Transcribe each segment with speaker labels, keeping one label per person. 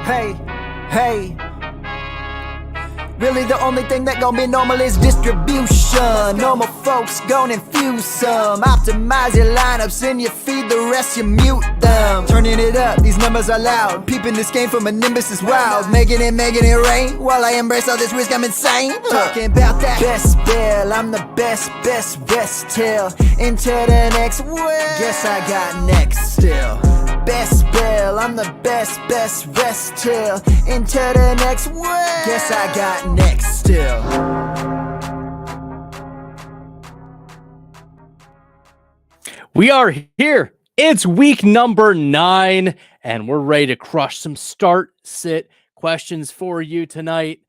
Speaker 1: Hey. Really the only thing that gon' be normal is distribution. Normal folks gon' infuse some. Optimize your lineups and you feed the rest, you mute them. Turning it up, these numbers are loud. Peeping this game from a nimbus is wild. Making it rain. While I embrace all this risk, I'm insane. Talking about that BestBell, I'm the best tail. Into the next world. Guess I got next still. BestBell, I'm the best rest till into the next world. Guess I got next still.
Speaker 2: We are here. It's week number 9, and we're ready to crush some start-sit questions for you tonight.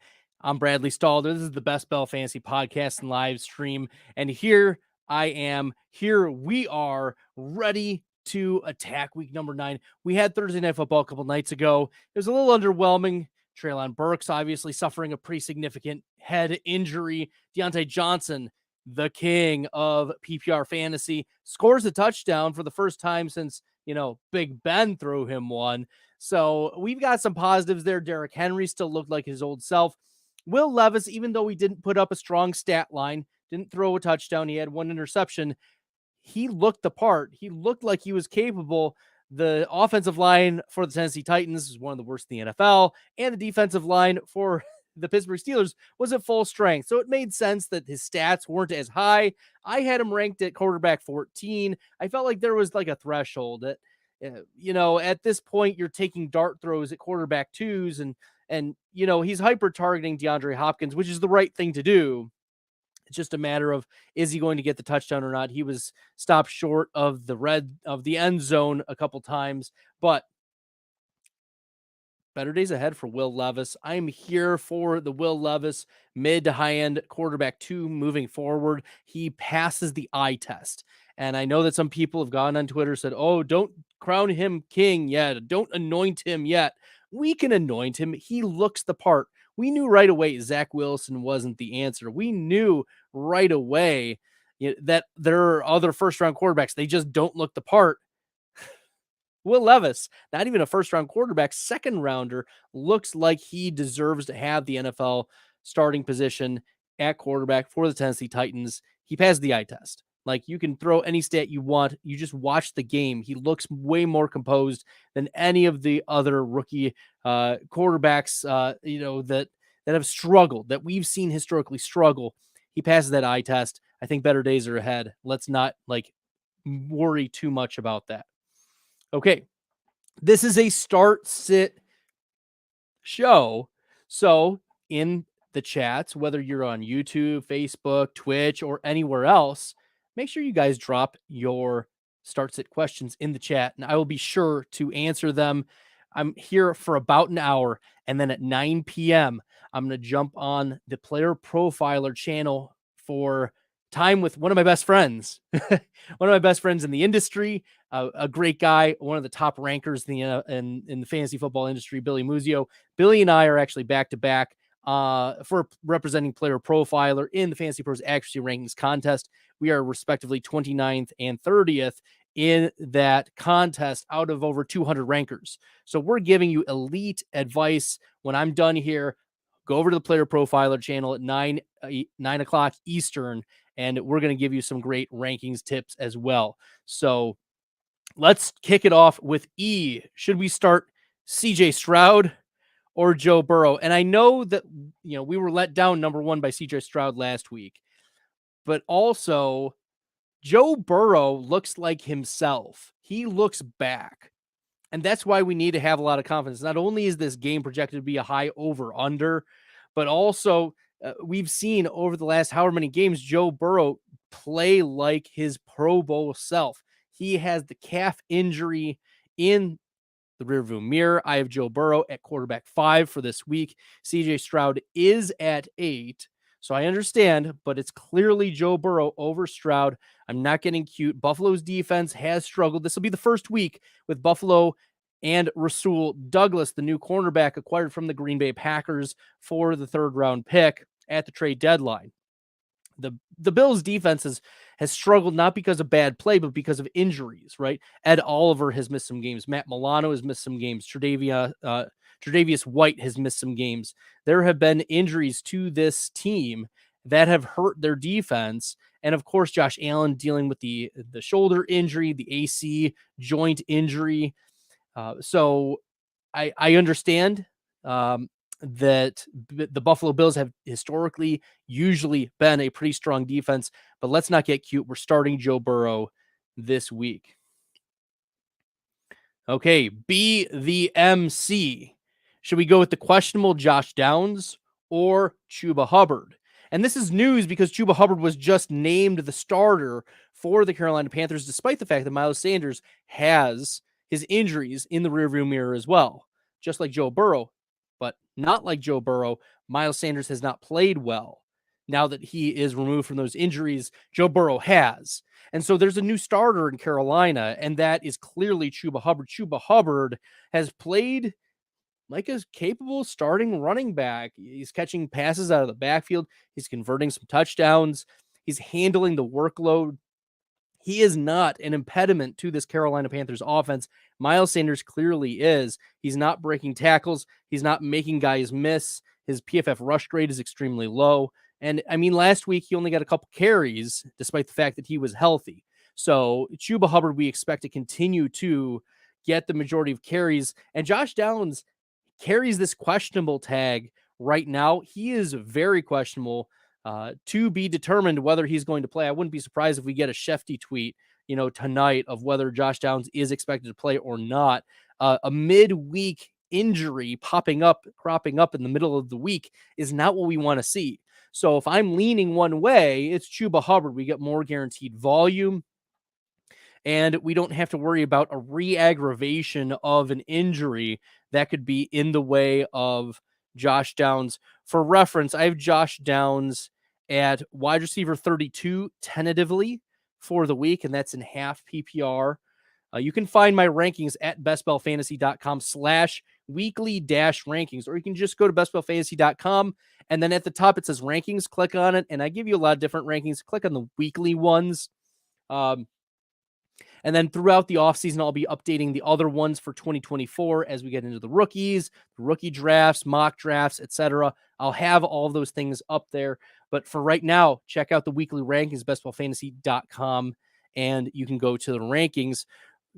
Speaker 2: I'm Bradley Stalder. This is the BestBell Fantasy Podcast and live stream, and here I am. Here we are, ready to attack week number 9. We had Thursday Night Football a couple nights ago. It was a little underwhelming. Treylon Burks obviously suffering a pretty significant head injury. Deontay Johnson, the king of PPR fantasy, scores a touchdown for the first time since, Big Ben threw him one. So we've got some positives there. Derrick Henry still looked like his old self. Will Levis, even though he didn't put up a strong stat line, didn't throw a touchdown, he had one interception, he looked the part. He looked like he was capable. The offensive line for the Tennessee Titans is one of the worst in the NFL, and the defensive line for the Pittsburgh Steelers was at full strength. So it made sense that his stats weren't as high. I had him ranked at quarterback 14. I felt like there was like a threshold that, at this point you're taking dart throws at quarterback 2s and he's hyper targeting DeAndre Hopkins, which is the right thing to do. It's just a matter of, is he going to get the touchdown or not? He was stopped short of the end zone a couple times, but better days ahead for Will Levis. I'm here for the Will Levis mid to high end quarterback 2 moving forward. He passes the eye test. And I know that some people have gone on Twitter said, oh, don't crown him king yet. Don't anoint him yet. We can anoint him. He looks the part. We knew right away Zach Wilson wasn't the answer. We knew right away that there are other first-round quarterbacks. They just don't look the part. Will Levis, not even a first-round quarterback, second-rounder, looks like he deserves to have the NFL starting position at quarterback for the Tennessee Titans. He passed the eye test. Like, you can throw any stat you want. You just watch the game. He looks way more composed than any of the other rookie quarterbacks, that have struggled, that we've seen historically struggle. He passes that eye test. I think better days are ahead. Let's not worry too much about that. Okay. This is a start-sit show. So in the chats, whether you're on YouTube, Facebook, Twitch, or anywhere else, make sure you guys drop your start-sit questions in the chat, and I will be sure to answer them. I'm here for about an hour, and then at 9 p.m., I'm going to jump on the Player Profiler channel for time with one of my best friends, one of my best friends in the industry, a great guy, one of the top rankers in the fantasy football industry, Billy Muzio. Billy and I are actually back-to-back for representing Player Profiler in the Fantasy Pros Accuracy Rankings contest. We are respectively 29th and 30th in that contest out of over 200 rankers. So we're giving you elite advice. When I'm done here, go over to the Player Profiler channel at 9 o'clock Eastern, and we're going to give you some great rankings tips as well. So let's kick it off with E. Should we start CJ Stroud or Joe Burrow? And I know that, we were let down number 1 by CJ Stroud last week, but also Joe Burrow looks like himself. He looks back. And that's why we need to have a lot of confidence. Not only is this game projected to be a high over-under, but also we've seen over the last however many games, Joe Burrow play like his Pro Bowl self. He has the calf injury in the rearview mirror. I have Joe Burrow at quarterback 5 for this week. CJ Stroud is at 8. So I understand, but it's clearly Joe Burrow over Stroud. I'm not getting cute. Buffalo's defense has struggled. This will be the first week with Buffalo and Rasul Douglas, the new cornerback acquired from the Green Bay Packers for the 3rd-round pick at the trade deadline. The Bills' defense has struggled not because of bad play, but because of injuries, right? Ed Oliver has missed some games. Matt Milano has missed some games. Tre'Davious White has missed some games. There have been injuries to this team that have hurt their defense. And of course, Josh Allen dealing with the shoulder injury, the AC joint injury. So I understand that the Buffalo Bills have historically usually been a pretty strong defense, but let's not get cute. We're starting Joe Burrow this week. Okay, be the MC. Should we go with the questionable Josh Downs or Chuba Hubbard? And this is news because Chuba Hubbard was just named the starter for the Carolina Panthers, despite the fact that Miles Sanders has his injuries in the rearview mirror as well, just like Joe Burrow. But not like Joe Burrow, Miles Sanders has not played well. Now that he is removed from those injuries, Joe Burrow has. And so there's a new starter in Carolina, and that is clearly Chuba Hubbard. Chuba Hubbard has played like a capable starting running back. He's catching passes out of the backfield. He's converting some touchdowns. He's handling the workload. He is not an impediment to this Carolina Panthers offense. Miles Sanders clearly is. He's not breaking tackles. He's not making guys miss. His PFF rush grade is extremely low. And I mean, last week he only got a couple carries, despite the fact that he was healthy. So Chuba Hubbard, we expect to continue to get the majority of carries. And Josh Downs carries this questionable tag right now. He is very questionable. To be determined whether he's going to play. I wouldn't be surprised if we get a Shefty tweet, tonight of whether Josh Downs is expected to play or not. A midweek injury cropping up in the middle of the week is not what we want to see. So if I'm leaning one way, it's Chuba Hubbard. We get more guaranteed volume, and we don't have to worry about a re-aggravation of an injury that could be in the way of Josh Downs. For reference, I have Josh Downs at wide receiver 32 tentatively for the week, and that's in half PPR. You can find my rankings at bestbellfantasy.com/weekly-rankings, or you can just go to bestbellfantasy.com, and then at the top it says rankings. Click on it, and I give you a lot of different rankings. Click on the weekly ones. And then throughout the offseason, I'll be updating the other ones for 2024 as we get into the rookies, the rookie drafts, mock drafts, etc. I'll have all of those things up there. But for right now, check out the weekly rankings, bestballfantasy.com, and you can go to the rankings.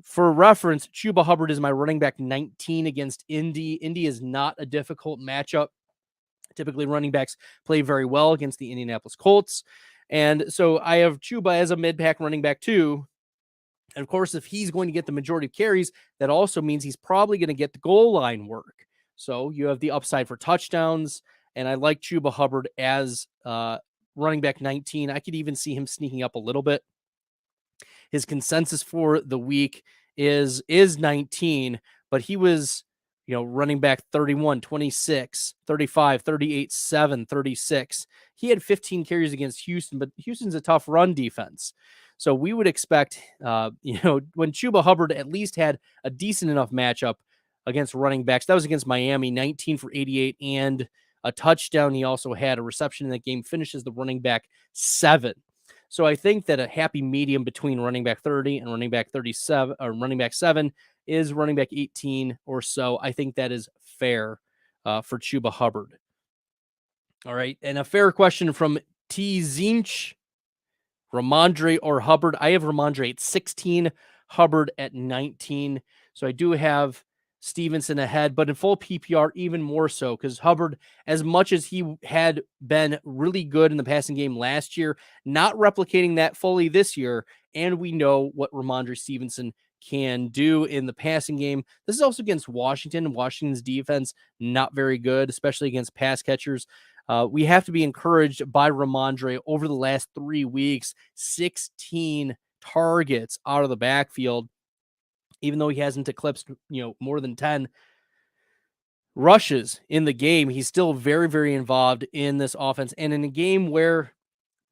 Speaker 2: For reference, Chuba Hubbard is my running back 19 against Indy. Indy is not a difficult matchup. Typically, running backs play very well against the Indianapolis Colts. And so I have Chuba as a mid-pack running back too. And of course, if he's going to get the majority of carries, that also means he's probably going to get the goal line work. So you have the upside for touchdowns. And I like Chuba Hubbard as running back 19. I could even see him sneaking up a little bit. His consensus for the week is 19, but he was, running back 31, 26, 35, 38, 7, 36. He had 15 carries against Houston, but Houston's a tough run defense. So we would expect, when Chuba Hubbard at least had a decent enough matchup against running backs. That was against Miami, 19 for 88 and a touchdown. He also had a reception in that game, finishes the running back 7. So I think that a happy medium between running back 30 and running back 37 or running back 7 is running back 18 or so. I think that is fair for Chuba Hubbard. All right. And a fair question from T. Zinch. Ramondre or Hubbard. I have Ramondre at 16, Hubbard at 19. So I do have Stevenson ahead, but in full PPR, even more so, because Hubbard, as much as he had been really good in the passing game last year, not replicating that fully this year. And we know what Ramondre Stevenson can do in the passing game. This is also against Washington. Washington's defense, not very good, especially against pass catchers. We have to be encouraged by Ramondre over the last 3 weeks, 16 targets out of the backfield, even though he hasn't eclipsed, more than 10 rushes in the game. He's still very, very involved in this offense. And in a game where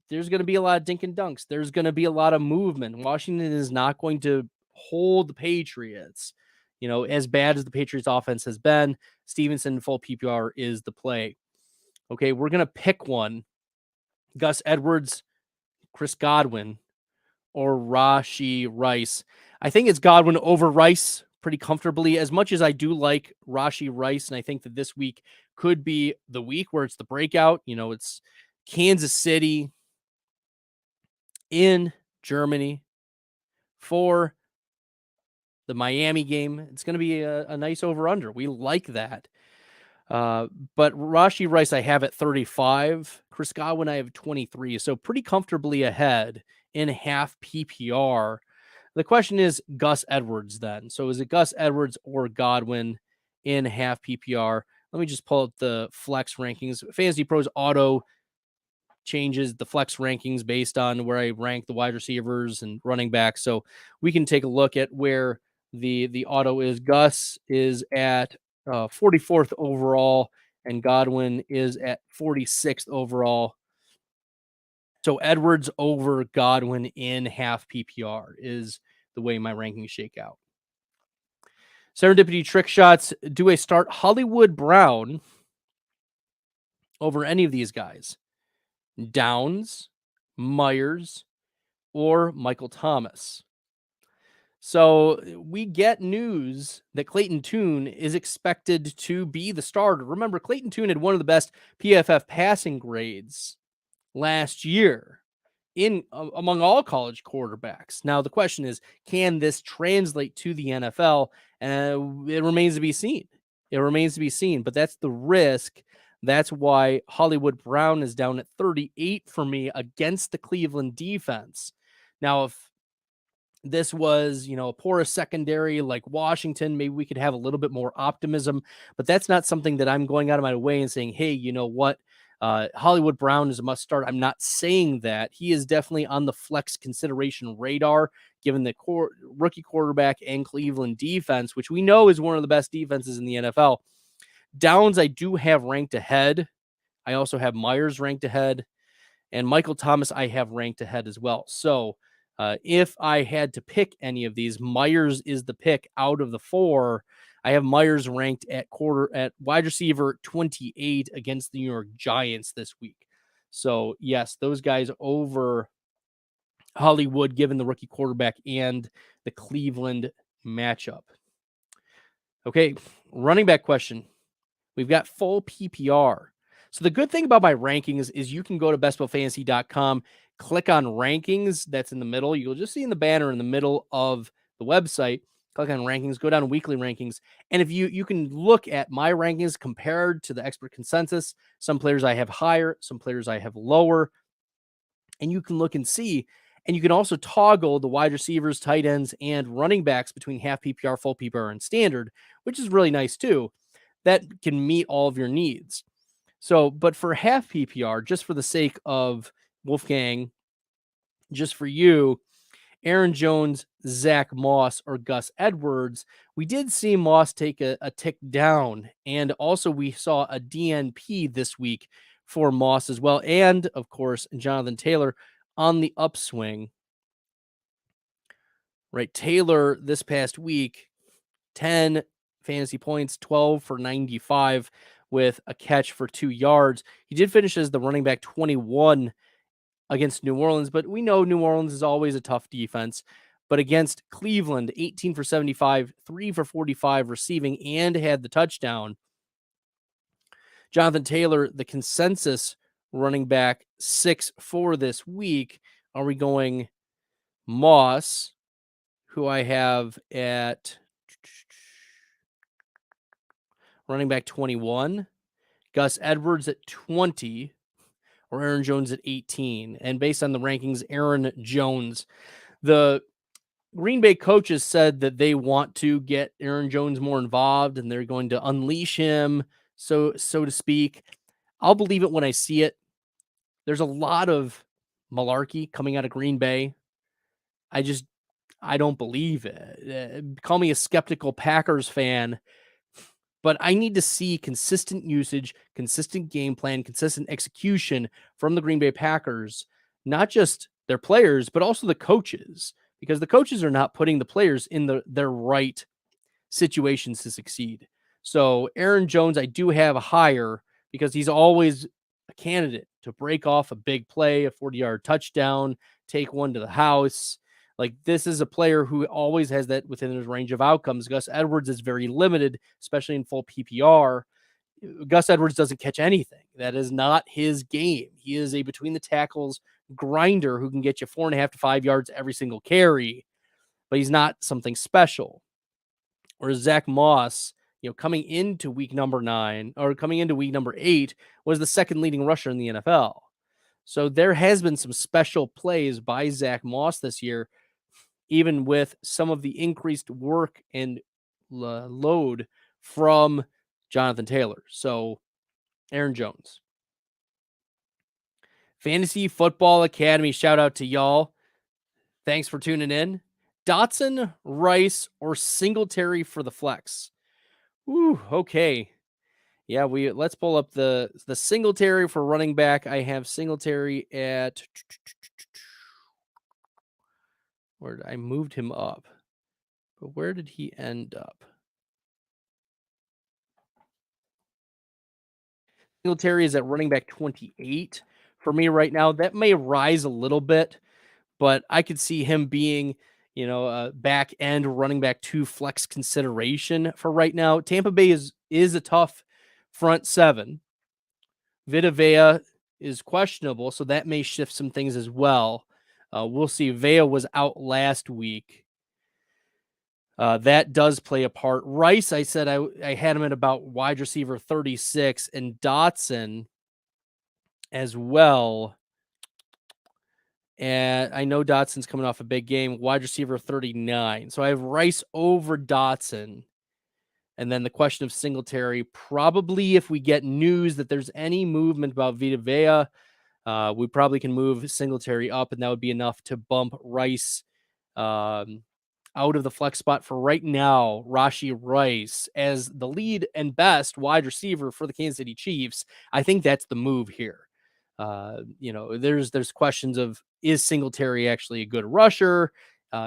Speaker 2: there's going to be a lot of dink and dunks, there's going to be a lot of movement. Washington is not going to hold the Patriots. As bad as the Patriots offense has been, Stevenson full PPR is the play. Okay, we're going to pick one. Gus Edwards, Chris Godwin, or Rashee Rice. I think it's Godwin over Rice pretty comfortably. As much as I do like Rashee Rice, and I think that this week could be the week where it's the breakout. It's Kansas City in Germany for the Miami game. It's going to be a nice over-under. We like that. But Rashee Rice, I have at 35. Chris Godwin, I have 23. So pretty comfortably ahead in half PPR. The question is Gus Edwards then. So is it Gus Edwards or Godwin in half PPR? Let me just pull up the flex rankings. Fantasy Pros auto changes the flex rankings based on where I rank the wide receivers and running backs. So we can take a look at where the auto is. Gus is at 44th overall, and Godwin is at 46th overall. So Edwards over Godwin in half PPR is the way my rankings shake out. Serendipity trick shots. Do I start Hollywood Brown over any of these guys? Downs, Myers, or Michael Thomas? So we get news that Clayton Tune is expected to be the starter. Remember, Clayton Tune had one of the best PFF passing grades last year among all college quarterbacks. Now, the question is, can this translate to the NFL? It remains to be seen. But that's the risk. That's why Hollywood Brown is down at 38 for me against the Cleveland defense. Now, if this was, a porous secondary like Washington, maybe we could have a little bit more optimism, but that's not something that I'm going out of my way and saying, hey, you know what? Hollywood Brown is a must start. I'm not saying that. He is definitely on the flex consideration radar, given the rookie quarterback and Cleveland defense, which we know is one of the best defenses in the NFL. Downs, I do have ranked ahead. I also have Myers ranked ahead, and Michael Thomas I have ranked ahead as well. So if I had to pick any of these, Myers is the pick out of the four. I have Myers ranked at wide receiver 28 against the New York Giants this week. So yes, those guys over Hollywood, given the rookie quarterback and the Cleveland matchup. Okay, running back question. We've got full PPR. So the good thing about my rankings is you can go to bestbellfantasy.com, click on rankings. That's in the middle. You'll just see in the banner in the middle of the website. Click on rankings, go down to weekly rankings. And if you can look at my rankings compared to the expert consensus, some players I have higher, some players I have lower. And you can look and see. And you can also toggle the wide receivers, tight ends, and running backs between half PPR, full PPR, and standard, which is really nice too. That can meet all of your needs. So, but for half PPR, just for the sake of Wolfgang, just for you, Aaron Jones, Zach Moss, or Gus Edwards, we did see Moss take a tick down. And also we saw a DNP this week for Moss as well. And of course, Jonathan Taylor on the upswing. Right. Taylor this past week, 10 fantasy points, 12 for 95 with a catch for 2 yards. He did finish as the running back 21 against New Orleans, but we know New Orleans is always a tough defense. But against Cleveland, 18 for 75, 3 for 45 receiving, and had the touchdown. Jonathan Taylor, the consensus running back 6 for this week. Are we going Moss, who I have at running back 21, Gus Edwards at 20, or Aaron Jones at 18? And based on the rankings, Aaron Jones. The Green Bay coaches said that they want to get Aaron Jones more involved and they're going to unleash him, so to speak. I'll believe it when I see it. There's a lot of malarkey coming out of Green Bay. I don't believe it. Call me a skeptical Packers fan, but I need to see consistent usage, consistent game plan, consistent execution from the Green Bay Packers, not just their players, but also the coaches, because the coaches are not putting the players in their right situations to succeed. So Aaron Jones, I do have higher because he's always a candidate to break off a big play, a 40-yard touchdown, take one to the house. Like, this is a player who always has that within his range of outcomes. Gus Edwards is very limited, especially in full PPR. Gus Edwards doesn't catch anything. That is not his game. He is a between the tackles grinder who can get you 4.5 to 5 yards every single carry, but he's not something special. Or Zach Moss, coming into week number 9 or coming into week number 8 was the second leading rusher in the NFL. So there has been some special plays by Zach Moss this year, even with some of the increased work and load from Jonathan Taylor. So Aaron Jones. Fantasy Football Academy, shout out to y'all. Thanks for tuning in. Dotson, Rice, or Singletary for the flex? Ooh, okay. Yeah, let's pull up the Singletary for running back. I have Singletary at where I moved him up. But where did he end up? Singletary is at running back 28 for me right now. That may rise a little bit, but I could see him being, a back end running back 2 flex consideration for right now. Tampa Bay is a tough front 7. Vita Vea is questionable, so that may shift some things as well. We'll see. Vea was out last week. That does play a part. Rice, I said I had him at about wide receiver 36, and Dotson as well. And I know Dotson's coming off a big game, wide receiver 39. So I have Rice over Dotson. And then the question of Singletary, probably if we get news that there's any movement about Vita Vea, we probably can move Singletary up, and that would be enough to bump Rice out of the flex spot. For right now, Rashee Rice as the lead and best wide receiver for the Kansas City Chiefs. I think that's the move here. There's questions of, is Singletary actually a good rusher?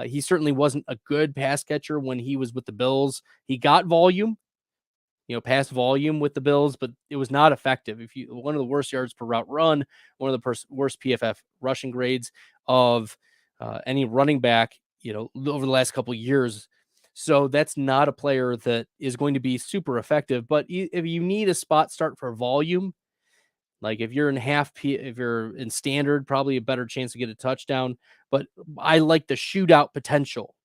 Speaker 2: He certainly wasn't a good pass catcher when he was with the Bills. He got volume, pass volume with the Bills, but it was not effective. One of the worst yards per route run, one of the worst PFF rushing grades of any running back, over the last couple of years. So that's not a player that is going to be super effective. But if you need a spot start for volume, like if you're if you're in standard, probably a better chance to get a touchdown. But I like the shootout potential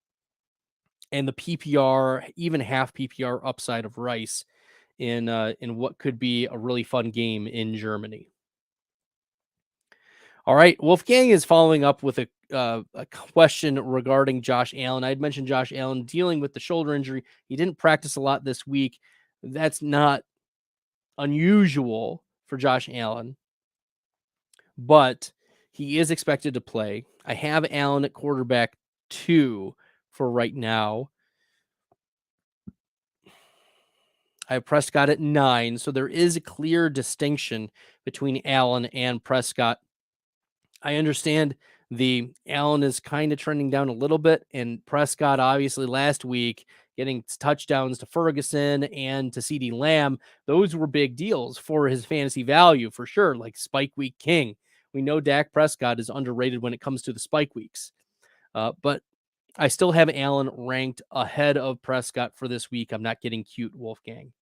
Speaker 2: and the PPR, even half PPR upside of Rice in what could be a really fun game in Germany. All right, Wolfgang is following up with a question regarding Josh Allen. I had mentioned Josh Allen dealing with the shoulder injury. He didn't practice a lot this week. That's not unusual for Josh Allen, but he is expected to play. I have Allen at quarterback 2 for right now. I have Prescott at 9, so there is a clear distinction between Allen and Prescott. I understand the Allen is kind of trending down a little bit, and Prescott obviously last week getting touchdowns to Ferguson and to CeeDee Lamb. Those were big deals for his fantasy value for sure, like Spike Week King. We know Dak Prescott is underrated when it comes to the Spike Weeks, but I still have Allen ranked ahead of Prescott for this week. I'm not getting cute, Wolfgang.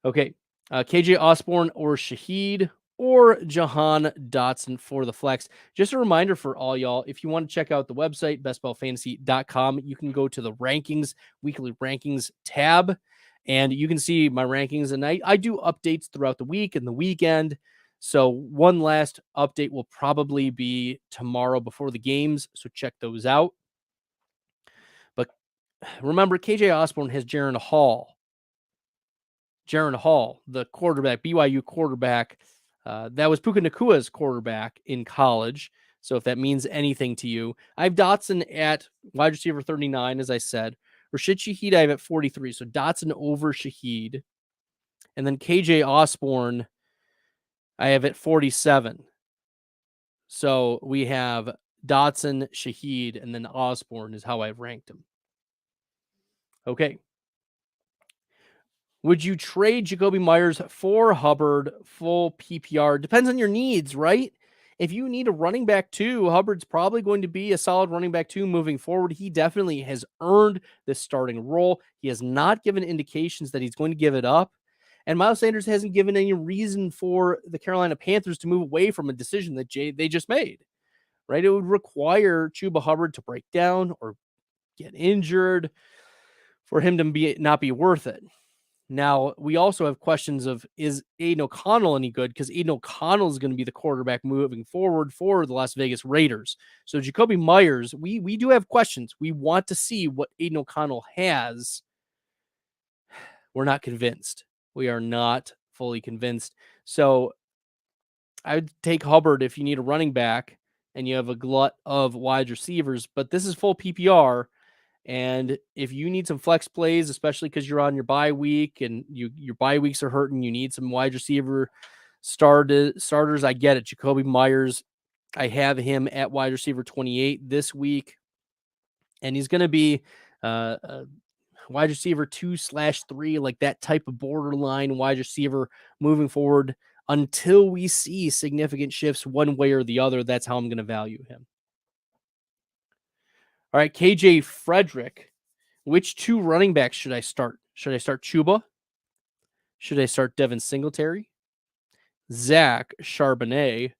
Speaker 2: Okay, KJ Osborne or Shaheed or Jahan Dotson for the flex. Just a reminder for all y'all, if you want to check out the website, bestbellfantasy.com, you can go to the rankings, weekly rankings tab, and you can see my rankings. And I do updates throughout the week and the weekend. So one last update will probably be tomorrow before the games. So check those out. But remember, KJ Osborne has Jaron Hall, the quarterback, BYU quarterback. That was Puka Nakua's quarterback in college. So if that means anything to you, I have Dotson at wide receiver 39, as I said. Rashid Shaheed, I have at 43. So Dotson over Shaheed. And then KJ Osborne, I have at 47. So we have Dotson, Shaheed, and then Osborne is how I've ranked him. Okay. Would you trade Jacoby Myers for Hubbard full PPR? Depends on your needs, right? if you need a running back 2, Hubbard's probably going to be a solid running back 2 moving forward. He definitely has earned this starting role. He has not given indications that he's going to give it up. And Miles Sanders hasn't given any reason for the Carolina Panthers to move away from a decision that they just made, right? It would require Chuba Hubbard to break down or get injured for him to not be worth it. Now, we also have questions of, is Aiden O'Connell any good? Because Aiden O'Connell is going to be the quarterback moving forward for the Las Vegas Raiders. So Jacoby Myers, we do have questions. We want to see what Aiden O'Connell has. We're not convinced. We are not fully convinced. So I would take Hubbard if you need a running back and you have a glut of wide receivers, but this is full PPR. And if you need some flex plays, especially because you're on your bye week and your bye weeks are hurting, you need some wide receiver starters. I get it. Jacoby Myers, I have him at wide receiver 28 this week, and he's going to be wide receiver 2/3, like that type of borderline wide receiver moving forward until we see significant shifts one way or the other. That's how I'm going to value him. All right, KJ Frederick. Which 2 running backs should I start? Should I start Chuba? Should I start Devin Singletary? Zach Charbonnet?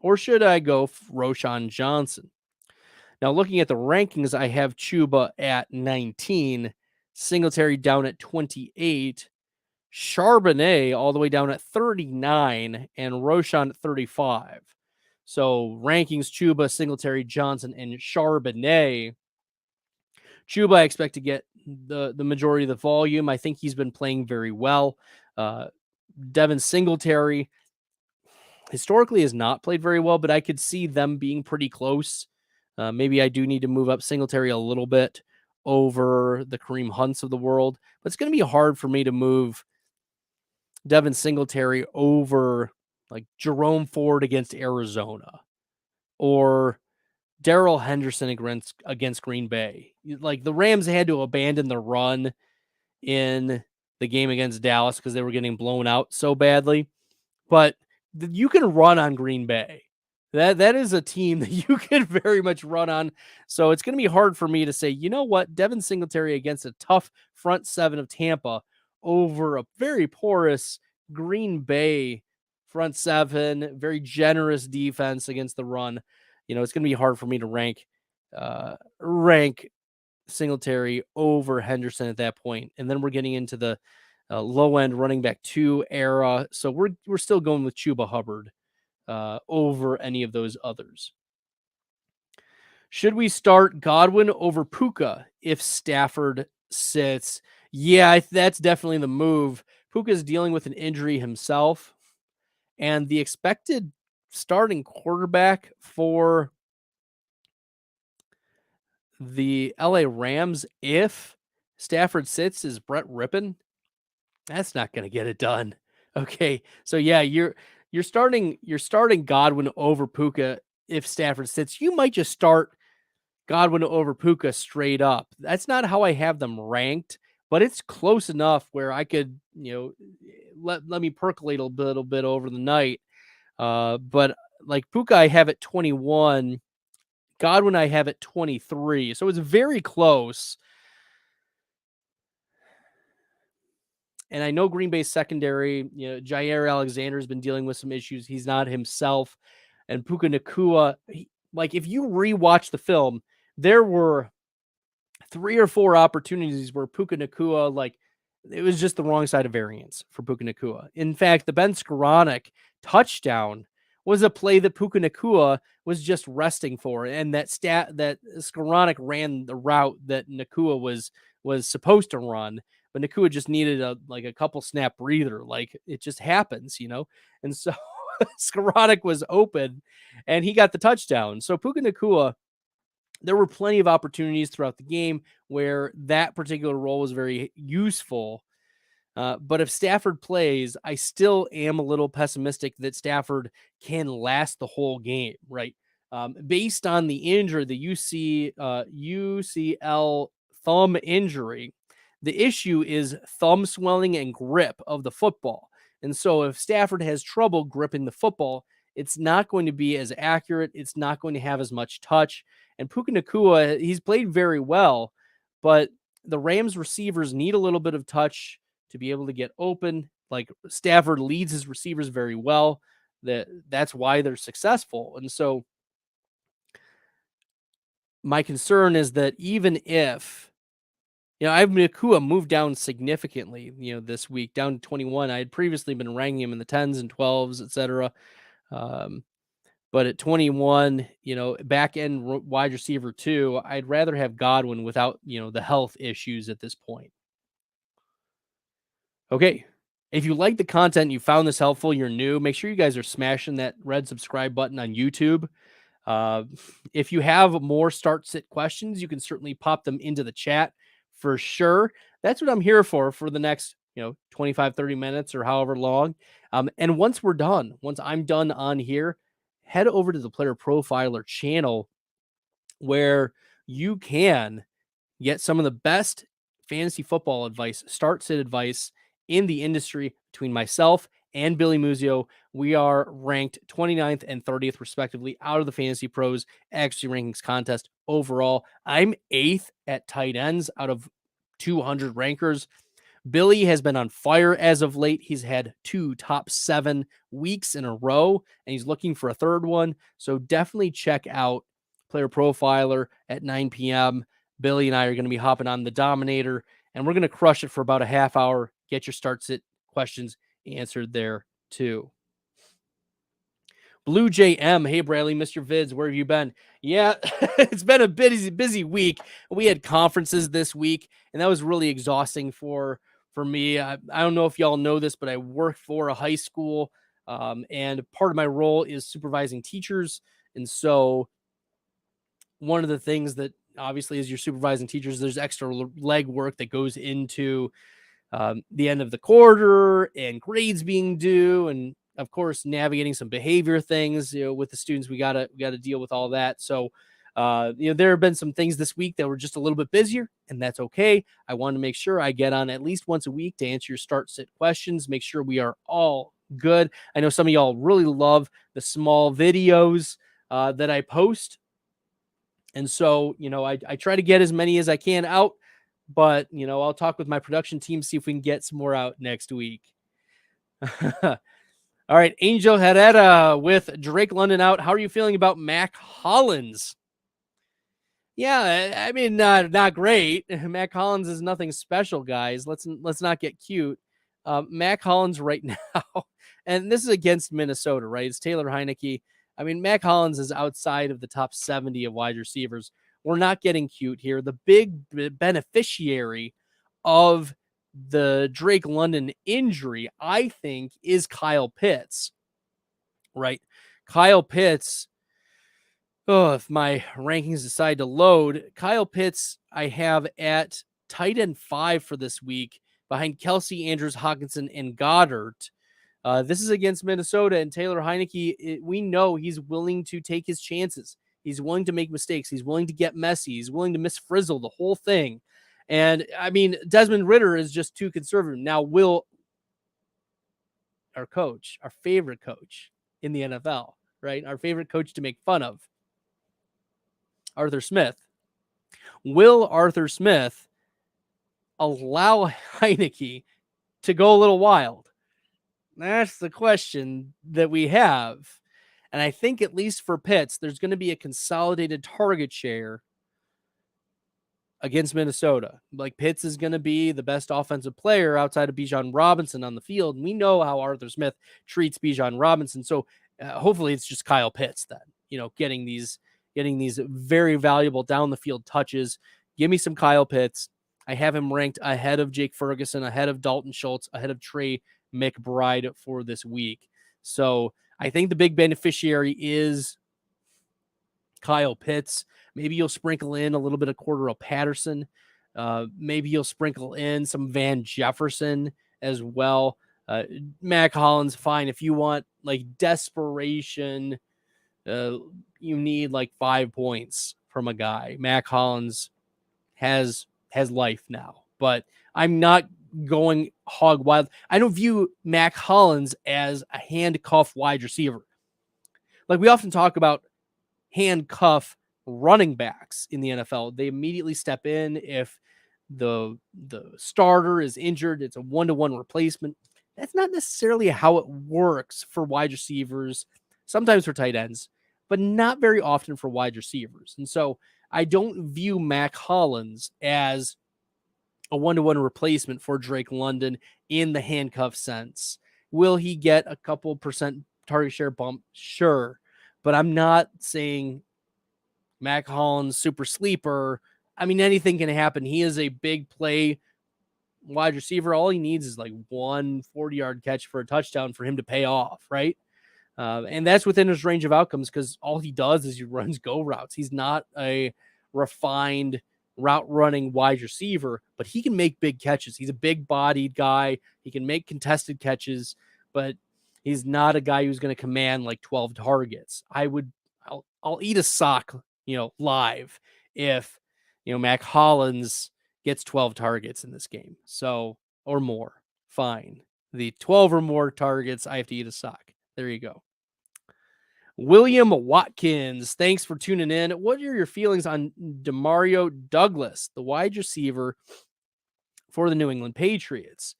Speaker 2: Or should I go Roschon Johnson? Now, looking at the rankings, I have Chuba at 19, Singletary down at 28, Charbonnet all the way down at 39, and Roschon at 35. So rankings, Chuba, Singletary, Johnson, and Charbonnet. Chuba, I expect to get the majority of the volume. I think he's been playing very well. Devin Singletary historically has not played very well, but I could see them being pretty close. Maybe I do need to move up Singletary a little bit over the Kareem Hunts of the world, but it's going to be hard for me to move Devin Singletary over like Jerome Ford against Arizona or Darrell Henderson against Green Bay. Like the Rams had to abandon the run in the game against Dallas because they were getting blown out so badly. But you can run on Green Bay. That is a team that you can very much run on. So it's going to be hard for me to say, you know what, Devin Singletary against a tough front 7 of Tampa over a very porous Green Bay front 7, very generous defense against the run. You know, it's going to be hard for me to rank Singletary over Henderson at that point. And then we're getting into the low end running back 2 era. So we're still going with Chuba Hubbard over any of those others. Should we start Godwin over Puka if Stafford sits? Yeah, that's definitely the move. Puka's dealing with an injury himself, and the expected starting quarterback for the LA Rams, if Stafford sits, is Brett Rippon. That's not going to get it done. Okay, so yeah, you're starting Godwin over Puka if Stafford sits. You might just start Godwin over Puka straight up. That's not how I have them ranked, but it's close enough where I could, let me percolate a little bit over the night. But like Puka, I have at 21. Godwin, I have at 23. So it's very close. And I know Green Bay's secondary, Jair Alexander has been dealing with some issues. He's not himself. And Puka Nacua, if you rewatch the film, there were 3 or 4 opportunities where Puka Nacua, it was just the wrong side of variance for Puka Nacua. In fact, the Ben Skoranek touchdown was a play that Puka Nacua was just resting for, and that Skoranek ran the route that Nacua was supposed to run, but Nacua just needed a couple snap breather. It just happens, and so Skoranek was open, and he got the touchdown. So Puka Nacua, there were plenty of opportunities throughout the game where that particular role was very useful. But if Stafford plays, I still am a little pessimistic that Stafford can last the whole game, right? Based on the injury, the UCL thumb injury, the issue is thumb swelling and grip of the football. And so if Stafford has trouble gripping the football, it's not going to be as accurate. It's not going to have as much touch. And Puka Nacua, he's played very well, but the Rams receivers need a little bit of touch to be able to get open. Like Stafford leads his receivers very well. That's why they're successful. And so my concern is that even if, I've Nacua moved down significantly, this week down to 21. I had previously been ranking him in the 10s and 12s, etc. But at 21, back end wide receiver 2, I'd rather have Godwin without, the health issues at this point. Okay. If you like the content, you found this helpful, you're new, make sure you guys are smashing that red subscribe button on YouTube. If you have more start sit questions, you can certainly pop them into the chat for sure. That's what I'm here for the next, 25, 30 minutes or however long. And once I'm done on here, head over to the Player Profiler channel where you can get some of the best fantasy football advice, start sit advice in the industry between myself and Billy Muzio. We are ranked 29th and 30th, respectively, out of the Fantasy Pros Accuracy Rankings contest overall. I'm 8th at tight ends out of 200 rankers. Billy has been on fire as of late. He's had 2 top 7 weeks in a row, and he's looking for a third one. So definitely check out Player Profiler at 9 p.m. Billy and I are going to be hopping on the Dominator, and we're going to crush it for about a half hour. Get your start sit questions answered there too. Blue JM, hey Bradley, Mr. Vids, where have you been? Yeah, it's been a busy week. We had conferences this week, and that was really exhausting for me. I don't know if y'all know this, but I work for a high school, and part of my role is supervising teachers. And so one of the things that obviously as you're supervising teachers, there's extra leg work that goes into the end of the quarter and grades being due, and of course navigating some behavior things with the students. We gotta deal with all that. So there have been some things this week that were just a little bit busier, and that's okay. I want to make sure I get on at least once a week to answer your start sit questions, make sure we are all good. I know some of y'all really love the small videos that I post, and so I try to get as many as I can out. But, I'll talk with my production team, see if we can get some more out next week. All right, Angel Herrera with Drake London out. How are you feeling about Mac Hollins? Yeah, I mean, not great. Mac Hollins is nothing special, guys. Let's not get cute. Mac Hollins right now, and this is against Minnesota, right? It's Taylor Heineke. I mean, Mac Hollins is outside of the top 70 of wide receivers. We're not getting cute here. The big beneficiary of the Drake London injury, I think, is Kyle Pitts, right? Kyle Pitts, if my rankings decide to load, Kyle Pitts I have at tight end 5 for this week behind Kelsey, Andrews, Hawkinson, and Goddard. This is against Minnesota, and Taylor Heineke, we know he's willing to take his chances. He's willing to make mistakes. He's willing to get messy. He's willing to miss frizzle the whole thing. And, I mean, Desmond Ridder is just too conservative. Now, will our coach, our favorite coach in the NFL, right, our favorite coach to make fun of, Arthur Smith, will Arthur Smith allow Heineke to go a little wild? That's the question that we have. And I think at least for Pitts, there's going to be a consolidated target share against Minnesota. Like Pitts is going to be the best offensive player outside of Bijan Robinson on the field. And we know how Arthur Smith treats Bijan Robinson. So hopefully it's just Kyle Pitts then, getting these very valuable down the field touches. Give me some Kyle Pitts. I have him ranked ahead of Jake Ferguson, ahead of Dalton Schultz, ahead of Trey McBride for this week. So I think the big beneficiary is Kyle Pitts. Maybe you'll sprinkle in a little bit of Cordero Patterson. Maybe you'll sprinkle in some Van Jefferson as well. Mac Hollins, fine. If you want like desperation, you need like 5 points from a guy. Mac Hollins has life now, but I'm not going hog wild. I don't view Mac Hollins as a handcuff wide receiver. Like we often talk about handcuff running backs in the NFL. They immediately step in if the starter is injured. It's a 1-to-1 replacement. That's not necessarily how it works for wide receivers, sometimes for tight ends, but not very often for wide receivers. And so I don't view Mac Hollins as a 1-to-1 replacement for Drake London in the handcuff sense. Will he get a couple percent target share bump? Sure. But I'm not saying Mac Hollins super sleeper. I mean, anything can happen. He is a big play wide receiver. All he needs is like 1 40-yard catch for a touchdown for him to pay off, right? And that's within his range of outcomes because all he does is he runs go routes. He's not a refined route running wide receiver, but he can make big catches. He's a big bodied guy. He can make contested catches, but he's not a guy who's going to command like 12 targets. I'll eat a sock, live if, Mac Hollins gets 12 targets in this game. So, or more, fine. The 12 or more targets, I have to eat a sock. There you go. William Watkins, thanks for tuning in. What are your feelings on Demario Douglas, the wide receiver for the New England Patriots?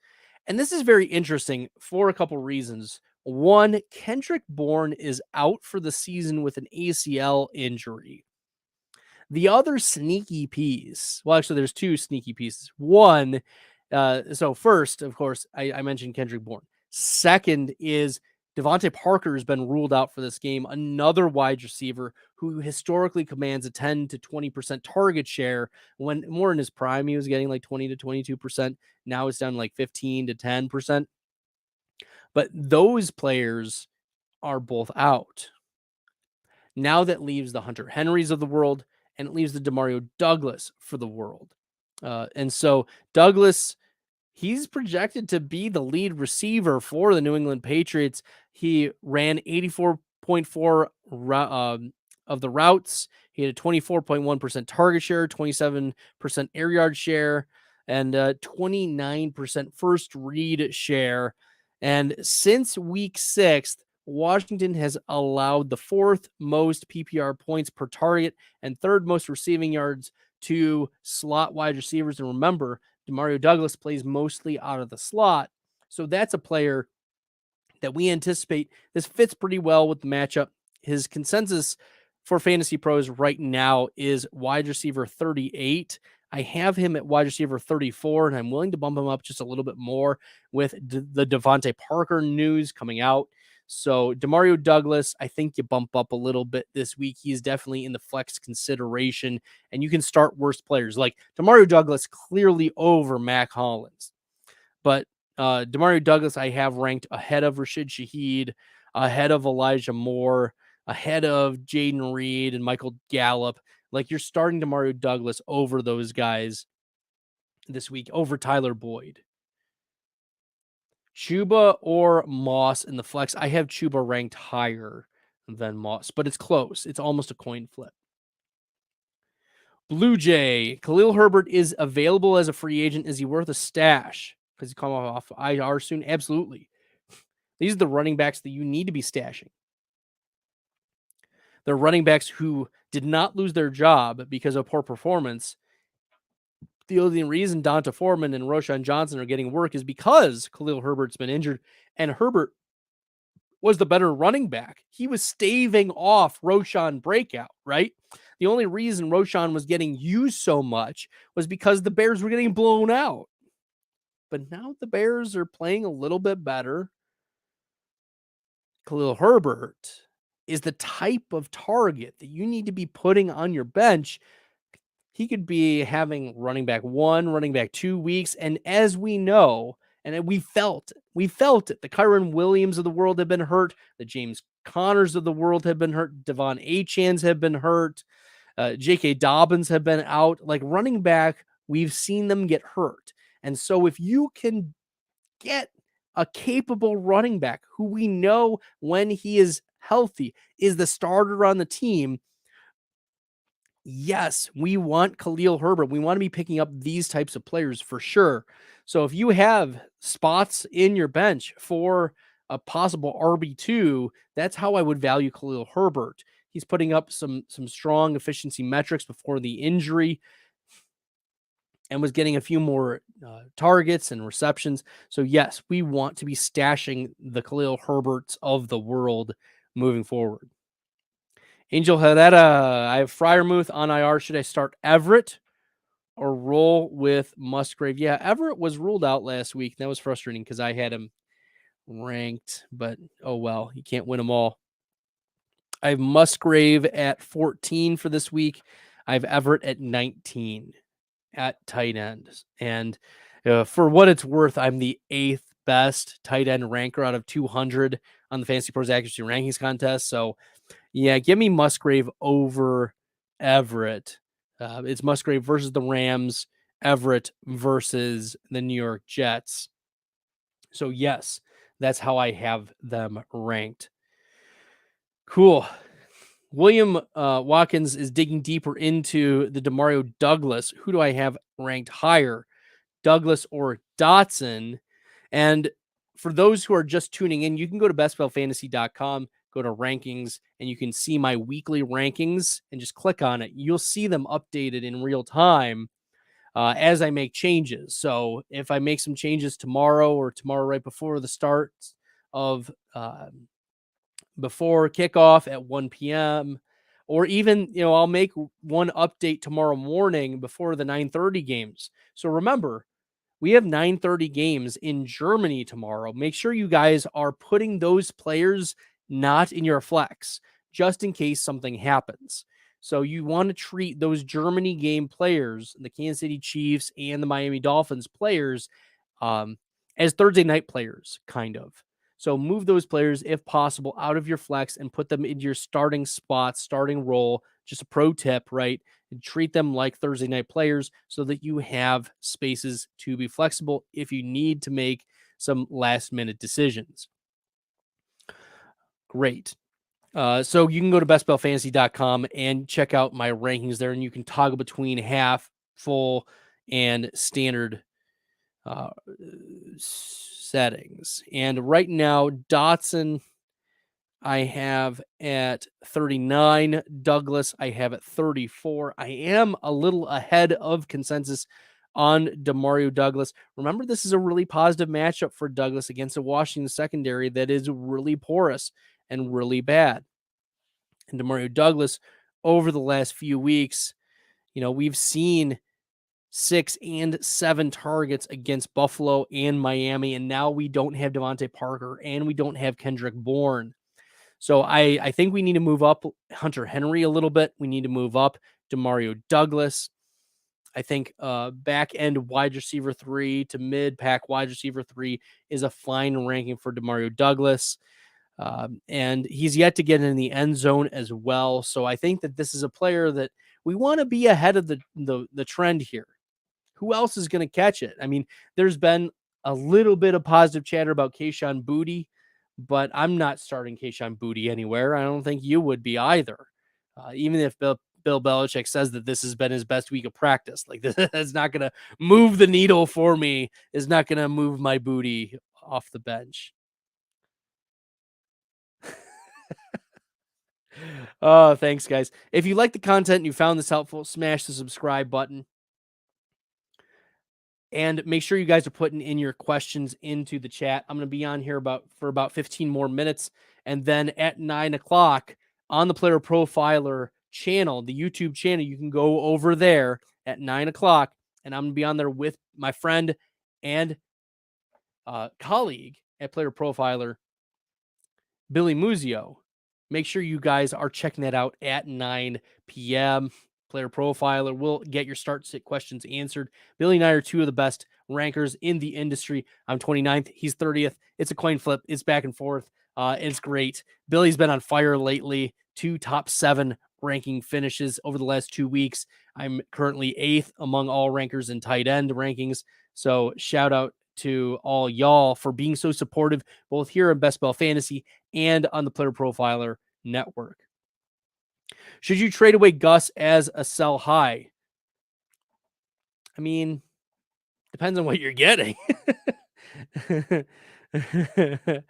Speaker 2: And this is very interesting for a couple reasons. One, Kendrick Bourne is out for the season with an ACL injury. The other sneaky piece, well, actually, there's two sneaky pieces. One, so first, of course, I mentioned Kendrick Bourne. Second is Devontae Parker has been ruled out for this game, another wide receiver who historically commands a 10 to 20% target share. When more in his prime, he was getting like 20 to 22%. Now it's down to like 15 to 10%. But those players are both out. Now that leaves the Hunter Henrys of the world, and it leaves the Demario Douglas for the world. And so Douglas, he's projected to be the lead receiver for the New England Patriots. He ran 84.4 of the routes. He had a 24.1% target share, 27% air yard share, and 29% first read share. And since week 6, Washington has allowed the 4th most PPR points per target and 3rd most receiving yards to slot wide receivers. And remember, Demario Douglas plays mostly out of the slot. So that's a player that we anticipate. This fits pretty well with the matchup. His consensus for Fantasy Pros right now is wide receiver 38. I have him at wide receiver 34, and I'm willing to bump him up just a little bit more with the Devontae Parker news coming out. So Demario Douglas, I think you bump up a little bit this week. He's definitely in the flex consideration, and you can start worse players like Demario Douglas clearly over Mac Hollins. But Demario Douglas, I have ranked ahead of Rashid Shaheed, ahead of Elijah Moore, ahead of Jaden Reed and Michael Gallup. Like you're starting Demario Douglas over those guys this week, over Tyler Boyd. Chuba or Moss in the flex. I have Chuba ranked higher than Moss, but it's close. It's almost a coin flip. Blue Jay, Khalil Herbert is available as a free agent. Is he worth a stash? Because he come off IR soon? Absolutely. These are the running backs that you need to be stashing. They're running backs who did not lose their job because of poor performance. The only reason Donta Foreman and Roshan Johnson are getting work is because Khalil Herbert's been injured, and Herbert was the better running back. He was staving off Roshan breakout, right? The only reason Roshan was getting used so much was because the Bears were getting blown out. But now the Bears are playing a little bit better. Khalil Herbert is the type of target that you need to be putting on your bench. He could be having running back 1, running back 2 weeks. And as we know, and we felt it. The Kyron Williams of the world have been hurt. The James Connors of the world have been hurt. Devon Achans have been hurt. J.K. Dobbins have been out. Like running back, we've seen them get hurt. And so if you can get a capable running back who we know when he is healthy is the starter on the team, yes, we want Khalil Herbert. We want to be picking up these types of players for sure. So if you have spots in your bench for a possible RB2, that's how I would value Khalil Herbert. He's putting up some strong efficiency metrics before the injury and was getting a few more targets and receptions. So yes, we want to be stashing the Khalil Herberts of the world moving forward. Angel Herrera, I have Freiermuth on IR. Should I start Everett or roll with Musgrave? Yeah, Everett was ruled out last week. That was frustrating because I had him ranked, but oh well, you can't win them all. I have Musgrave at 14 for this week. I have Everett at 19 at tight end. And for what it's worth, I'm the 8th best tight end ranker out of 200 on the Fantasy Pros Accuracy Rankings contest. So yeah, give me Musgrave over Everett. It's Musgrave versus the Rams, Everett versus the New York Jets. So yes, that's how I have them ranked. Cool. William Watkins is digging deeper into the Demario Douglas. Who do I have ranked higher, Douglas or Dotson? And for those who are just tuning in, you can go to bestbellfantasy.com, go to rankings, and you can see my weekly rankings and just click on it. You'll see them updated in real time as I make changes. So if I make some changes tomorrow or tomorrow right before the start of before kickoff at 1 p.m., or even, I'll make one update tomorrow morning before the 9:30 games. So remember, we have 9:30 games in Germany tomorrow. Make sure you guys are putting those players not in your flex, just in case something happens. So you want to treat those Germany game players, the Kansas City Chiefs and the Miami Dolphins players, as Thursday night players, kind of. So move those players, if possible, out of your flex and put them in your starting spot, starting role. Just a pro tip, right? And treat them like Thursday night players so that you have spaces to be flexible if you need to make some last minute decisions. Great. So you can go to bestbellfantasy.com and check out my rankings there, and you can toggle between half, full, and standard settings. And right now, Dotson, I have at 39. Douglas, I have at 34. I am a little ahead of consensus on Demario Douglas. Remember, this is a really positive matchup for Douglas against a Washington secondary that is really porous and really bad. And Demario Douglas, over the last few weeks, we've seen 6 and 7 targets against Buffalo and Miami, and now we don't have Devontae Parker and we don't have Kendrick Bourne. So I think we need to move up Hunter Henry a little bit. We need to move up Demario Douglas. I think back end wide receiver 3 to mid pack wide receiver 3 is a fine ranking for Demario Douglas. And he's yet to get in the end zone as well. So I think that this is a player that we want to be ahead of the trend here. Who else is going to catch it? I mean, there's been a little bit of positive chatter about Kayshon Boutte, but I'm not starting Kayshon Boutte anywhere. I don't think you would be either. Even if Bill Belichick says that this has been his best week of practice, like this is not going to move the needle for me, is not going to move my Boutte off the bench. Oh, thanks, guys. If you like the content and you found this helpful, smash the subscribe button. And make sure you guys are putting in your questions into the chat. I'm going to be on here for about 15 more minutes. And then at 9 o'clock on the Player Profiler channel, the YouTube channel, you can go over there at 9 o'clock. And I'm going to be on there with my friend and colleague at Player Profiler, Billy Muzio. Make sure you guys are checking that out at 9 p.m. Player Profiler will get your start sit questions answered. Billy and I are two of the best rankers in the industry. I'm 29th. He's 30th. It's a coin flip. It's back and forth. It's great. Billy's been on fire lately. 2 top 7 ranking finishes over the last 2 weeks. I'm currently 8th among all rankers in tight end rankings. So shout out to all y'all for being so supportive, both here in Best Bell Fantasy and on the Player Profiler Network. Should you trade away Gus as a sell high? I mean, depends on what you're getting. I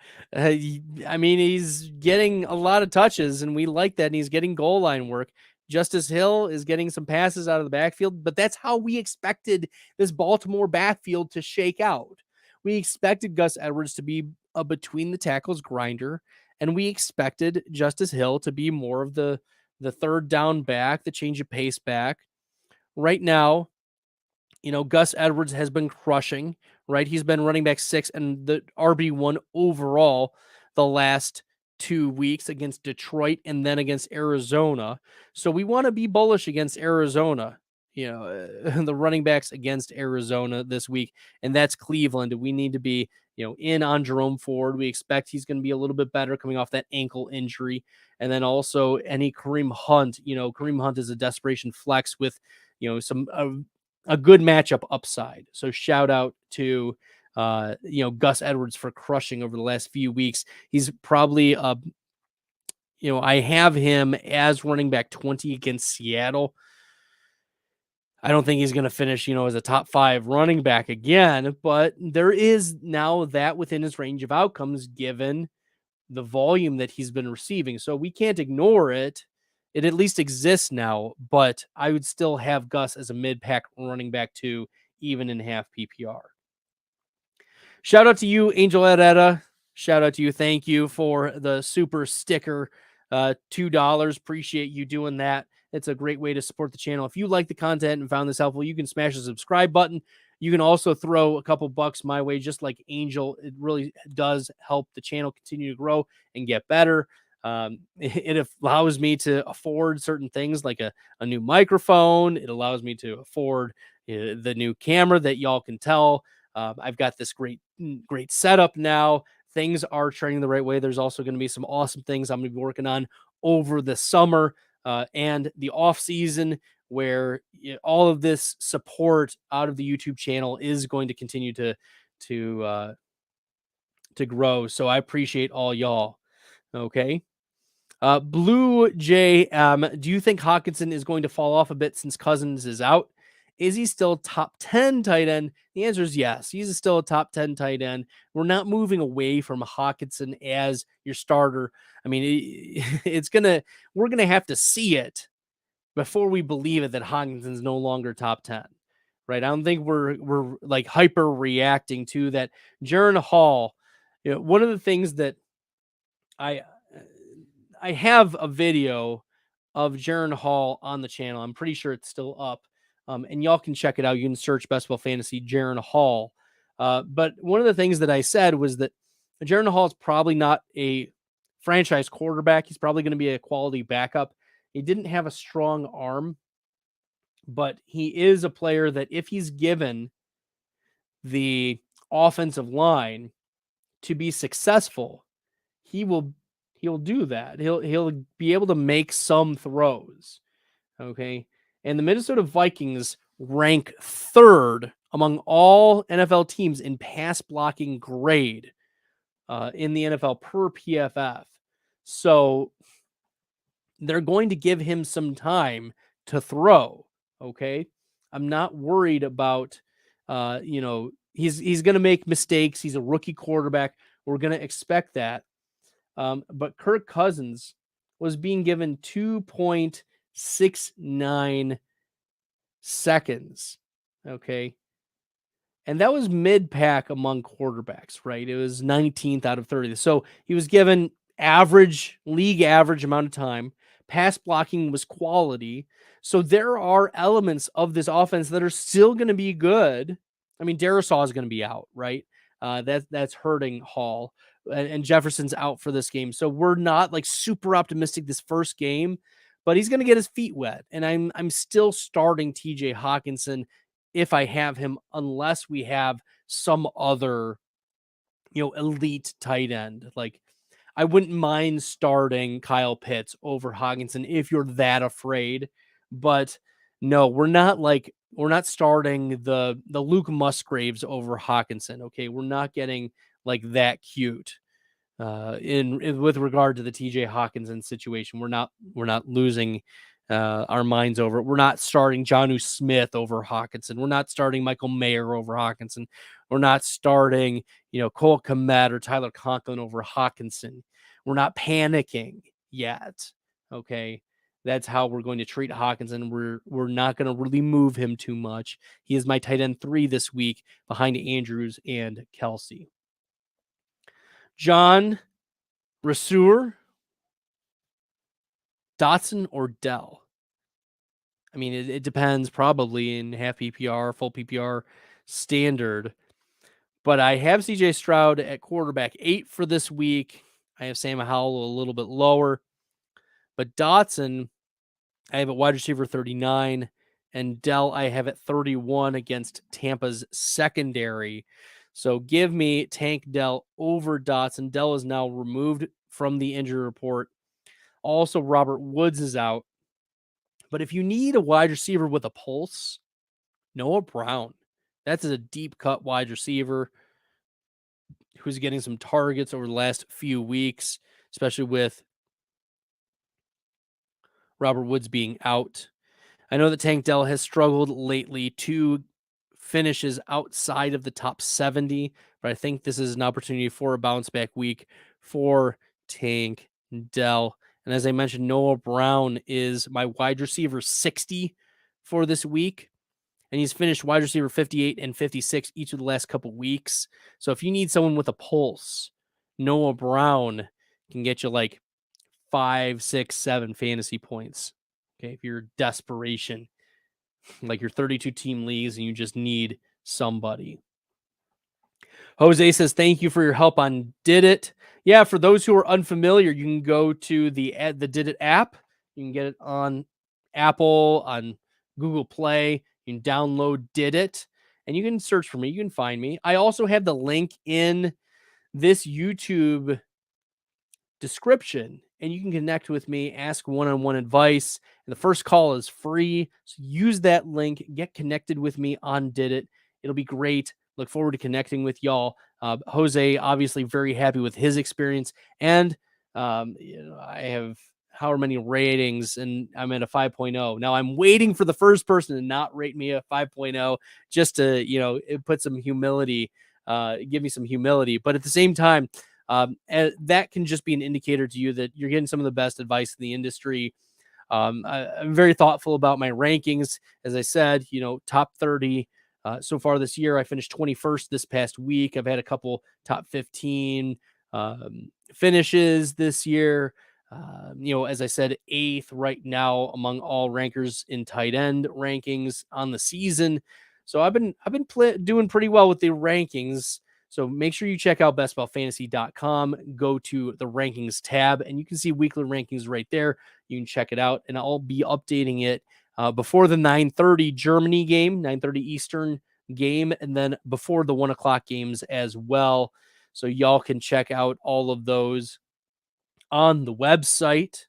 Speaker 2: mean, he's getting a lot of touches, and we like that, and he's getting goal line work. Justice Hill is getting some passes out of the backfield, but that's how we expected this Baltimore backfield to shake out. We expected Gus Edwards to be a between the tackles grinder, and we expected Justice Hill to be more of the third down back, the change of pace back. Right now, Gus Edwards has been crushing, right? He's been running back 6 and the RB1 overall the last 2 weeks against Detroit and then against Arizona. So we want to be bullish against Arizona, the running backs against Arizona this week, and that's Cleveland. We need to be, in on Jerome Ford. We expect he's going to be a little bit better coming off that ankle injury. And then also any Kareem Hunt, Kareem Hunt is a desperation flex with, some a good matchup upside. So shout out to Gus Edwards for crushing over the last few weeks. He's probably I have him as running back 20 against Seattle. I don't think he's going to finish, as a top 5 running back again, but there is now that within his range of outcomes given the volume that he's been receiving. So we can't ignore it. It at least exists now, but I would still have Gus as a mid-pack running back 2, even in half PPR. Shout out to you, Angel Herrera. Shout out to you. Thank you for the super sticker, $2. Appreciate you doing that. It's a great way to support the channel. If you like the content and found this helpful, you can smash the subscribe button. You can also throw a couple bucks my way, just like Angel. It really does help the channel continue to grow and get better. It allows me to afford certain things like a new microphone. It allows me to afford the new camera that y'all can tell. I've got this great setup now. Things are trending the right way. There's also going to be some awesome things I'm going to be working on over the summer and the off season, where all of this support out of the YouTube channel is going to continue to grow. So I appreciate all y'all. Okay. Blue J, do you think Hawkinson is going to fall off a bit since Cousins is out? Is he still top 10 tight end? The answer is yes. He's still a top 10 tight end. We're not moving away from Hawkinson as your starter. I mean, we're going to have to see it before we believe it that Hawkinson's no longer top 10. Right? I don't think we're like hyper reacting to that. Jaron Hall, one of the things that I have a video of Jaron Hall on the channel. I'm pretty sure it's still up. And y'all can check it out. You can search BestBell Fantasy Jaron Hall. But one of the things that I said was that Jaron Hall is probably not a franchise quarterback. He's probably going to be a quality backup. He didn't have a strong arm, but he is a player that if he's given the offensive line to be successful, he'll do that. He'll be able to make some throws. Okay. And the Minnesota Vikings rank 3rd among all NFL teams in pass blocking grade in the NFL per PFF. So they're going to give him some time to throw. Okay. I'm not worried about, he's going to make mistakes. He's a rookie quarterback. We're going to expect that. But Kirk Cousins was being given 2.69 seconds. Okay. And that was mid-pack among quarterbacks, right? It was 19th out of 30. So he was given league average amount of time. Pass blocking was quality. So there are elements of this offense that are still going to be good. I mean, Darisaw is going to be out, right? That's hurting Hall. And Jefferson's out for this game. So we're not like super optimistic this first game, but he's going to get his feet wet. And I'm still starting TJ Hawkinson if I have him, unless we have some other, elite tight end. Like I wouldn't mind starting Kyle Pitts over Hawkinson if you're that afraid, but no, we're not starting the Luke Musgraves over Hawkinson. Okay. We're not getting like that cute with regard to the TJ Hawkinson situation. We're not losing our minds over it. We're not starting Jonnu Smith over Hawkinson. We're not starting Michael Mayer over Hawkinson. We're not starting, Cole Kmet or Tyler Conklin over Hawkinson. We're not panicking yet. Okay. That's how we're going to treat Hawkinson. We're not going to really move him too much. He is my tight end 3 this week behind Andrews and Kelsey. John Rasur, Dotson, or Dell? I mean, it depends probably in half PPR, full PPR, standard. But I have CJ Stroud at quarterback 8 for this week. I have Sam Howell a little bit lower. But Dotson, I have at wide receiver 39. And Dell, I have at 31 against Tampa's secondary. So give me Tank Dell over Dotson. Dell is now removed from the injury report. Also, Robert Woods is out. But if you need a wide receiver with a pulse, Noah Brown. That's a deep cut wide receiver who's getting some targets over the last few weeks, especially with Robert Woods being out. I know that Tank Dell has struggled lately to finishes outside of the top 70, but I think this is an opportunity for a bounce back week for Tank Dell. And as I mentioned, Noah Brown is my wide receiver 60 for this week. And he's finished wide receiver 58 and 56 each of the last couple weeks. So if you need someone with a pulse, Noah Brown can get you like 5, 6, 7 fantasy points. Okay, if you're desperation, like your 32 team leagues and you just need somebody. Jose says, thank you for your help on Did It. Yeah, for those who are unfamiliar, you can go to the Did It app. You can get it on Apple, on Google Play. You can download Did It, and you can search for me. You can find me. I also have the link in this YouTube description, and you can connect with me, ask one-on-one advice. And the first call is free. So use that link, get connected with me on Did It. It'll be great. Look forward to connecting with y'all. Jose, obviously very happy with his experience. And I have however many ratings, and I'm at a 5.0. Now I'm waiting for the first person to not rate me a 5.0 just to, it put some humility, give me some humility. But at the same time, that can just be an indicator to you that you're getting some of the best advice in the industry. I'm very thoughtful about my rankings. As I said, top 30 so far this year. I finished 21st this past week. I've had a couple top 15 finishes this year. As I said, 8th right now among all rankers in tight end rankings on the season. So I've been doing pretty well with the rankings. So make sure you check out bestbellfantasy.com, go to the rankings tab, and you can see weekly rankings right there. You can check it out, and I'll be updating it before the 9:30 Germany game, 9:30 Eastern game, and then before the 1 o'clock games as well. So y'all can check out all of those on the website.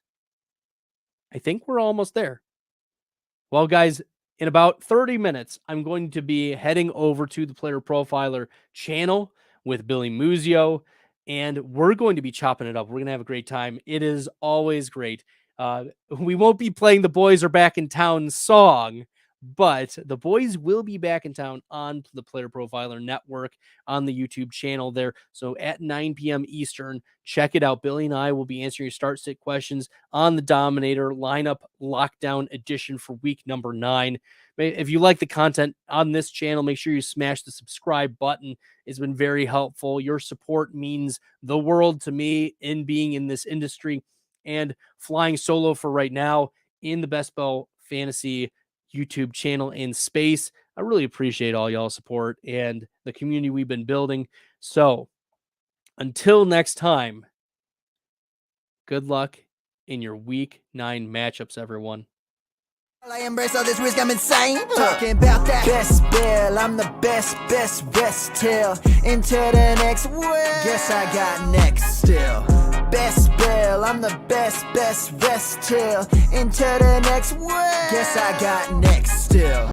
Speaker 2: I think we're almost there. Well, guys, in about 30 minutes, I'm going to be heading over to the Player Profiler channel with Billy Muzio, and we're going to be chopping it up. We're going to have a great time. It is always great. We won't be playing the Boys Are Back in Town song, but the boys will be back in town on the Player Profiler Network on the YouTube channel there. So at 9 p.m. Eastern, check it out. Billy and I will be answering your start-sit questions on the Dominator lineup lockdown edition for week number 9. If you like the content on this channel, make sure you smash the subscribe button. It's been very helpful. Your support means the world to me in being in this industry and flying solo for right now in the Best Bell Fantasy YouTube channel in space. I really appreciate all y'all's support and the community we've been building. So until next time, good luck in your week 9 matchups, everyone.
Speaker 1: I embrace all this risk, I'm insane. Talking about that best bell, I'm the best till into the next world. Guess I got next still. Best bell, I'm the best till into the next world. Guess I got next still.